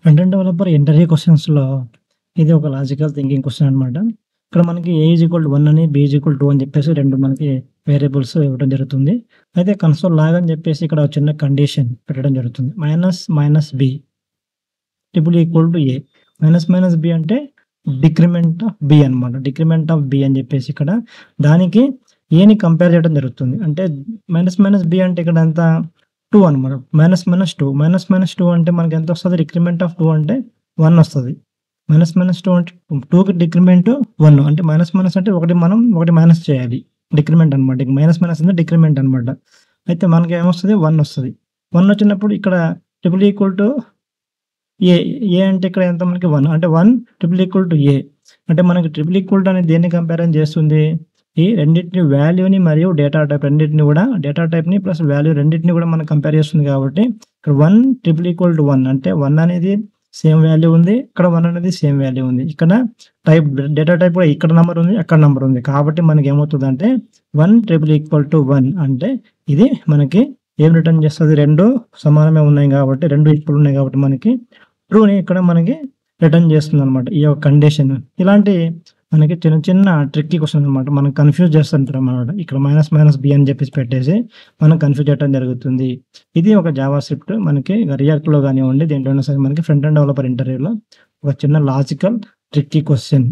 Front end developer interview క్వెషన్స్‌లో ఇది ఒక logical thinking question అనమాట. ఇక్కడ మనకి ఏ ఈజ్ ఈక్వల్ టు 1 అని, బి ఈజ్ ఈక్వల్ టు 2 అని చెప్పేసి 2 మనకి వేరియబుల్స్ ఇవ్వడం జరుగుతుంది. అయితే కన్సోల్ లాగ్ అని చెప్పేసి ఇక్కడ ఒక చిన్న కండిషన్ పెట్టడం జరుగుతుంది. Minus B triple equal to A. Minus B అంటే డిక్రిమెంట్ ఆఫ్ బి అనమాట. డిక్రిమెంట్ ఆఫ్ బి అని చెప్పేసి ఇక్కడ దానికి ఏని కంపేర్ చేయడం జరుగుతుంది. అంటే మైనస్ బి అంటే ఇక్కడ ఎంత 2 అనమాట. మైనస్ 2 అంటే మనకి ఎంత వస్తది? డిక్రిమెంట్ ఆఫ్ 2 అంటే 1 వస్తది. మైనస్ 2 అంటే 2కి డిక్రిమెంట్ 1 అంటే మైనస్ అంటే ఒకటి మైనస్ చేయాలి. డిక్రిమెంట్ అనమాట. మైనస్ అంటే డిక్రిమెంట్ అనమాట. అయితే మనకి ఏమొస్తది? 1 వస్తది. 1 వచ్చినప్పుడు ఇక్కడ ట్రిపుల్ ఈక్వల్ టు ఏ. ఏ అంటే ఇక్కడ ఎంత మనకి 1 అంటే 1 ట్రిపుల్ ఈక్వల్ టు ఏ. అంటే మనకి ట్రిపుల్ ఈక్వల్ టు అనేది దేన్ని కంపారిజన్ చేస్తుంది? ఈ రెండిటిని వాల్యూని మరియు డేటా టైప్ రెండిటిని కూడా డేటా టైప్‌ని ప్లస్ వాల్యూ రెండిటిని కూడా మనకు కంపేర్ చేస్తుంది కాబట్టి ఇక్కడ 1 ట్రిపుల్ ఈక్వల్ టు 1 అంటే 1 అనేది సేమ్ వాల్యూ ఉంది. ఇక్కడ 1 అనేది సేమ్ వాల్యూ ఉంది. ఇక్కడ టైప్ డేటా టైప్ కూడా ఇక్కడ నంబర్ ఉంది, అక్కడ నంబర్ ఉంది. కాబట్టి మనకి ఏమవుతదంటే 1 ట్రిపుల్ ఈక్వల్ టు 1 అంటే ఇది మనకి ఏం రిటర్న్ చేస్తది? 2 సమానమే ఉన్నాయి కాబట్టి 2 ఈక్వల్ ఉన్నాయి కాబట్టి మనకి ట్రూని ఇక్కడ మనకి రిటర్న్ చేస్తుందనమాట. ఈ యొక్క కండిషన్. ఇలాంటి మనకి చిన్న ట్రిక్కీ క్వెషన్ అనమాట. మనం కన్‌ఫ్యూజ్ చేస్తుంటారనమాట. ఇక్కడ మైనస్ బి అని చెప్పేసి పెట్టేసి మనం కన్‌ఫ్యూజ్ చేయడం జరుగుతుంది. ఇది ఒక జావా స్క్రిప్ట్ మనకి రియాక్ట్‌లో గానివ్వండి, దేంట్లోనైనా సరే మనకి ఫ్రంట్ ఎండ్ డెవలపర్ ఇంటర్వ్యూలో ఒక చిన్న లాజికల్ ట్రిక్కీ క్వెషన్.